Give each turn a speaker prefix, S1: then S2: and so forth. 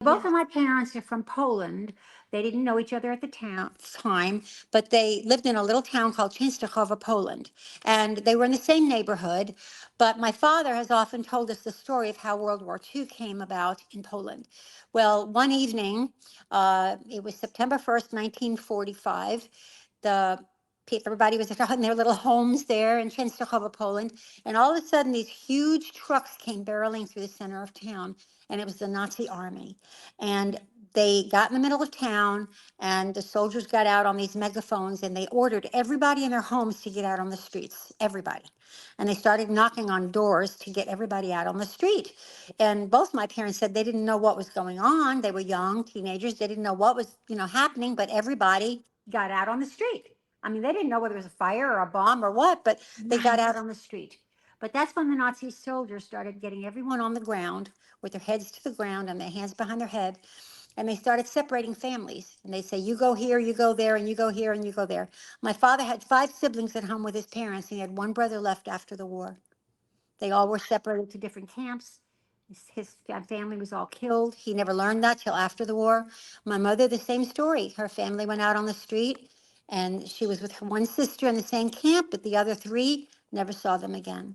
S1: Both of my parents are from Poland. They didn't know each other at the time, but they lived in a little town called Czestochowa, Poland. And they were in the same neighborhood. But my father has often told us the story of how World War II came about in Poland. Well, one evening, it was September 1st, 1945, everybody was in their little homes there in Czestochowa, Poland. And all of a sudden, these huge trucks came barreling through the center of town. And it was the Nazi army. And they got in the middle of town, and the soldiers got out on these megaphones, and they ordered everybody in their homes to get out on the streets, everybody. And they started knocking on doors to get everybody out on the street. And both my parents said they didn't know what was going on. They were young teenagers. They didn't know what was, happening, but everybody got out on the street. I mean, they didn't know whether it was a fire or a bomb or what, but they got out on the street. But that's when the Nazi soldiers started getting everyone on the ground with their heads to the ground and their hands behind their head. And they started separating families. And they say, you go here, you go there, and you go here, and you go there. My father had 5 siblings at home with his parents. He had 1 brother left after the war. They all were separated to different camps. His family was all killed. He never learned that till after the war. My mother, the same story. Her family went out on the street, and she was with her 1 sister in the same camp, but the other 3 never saw them again.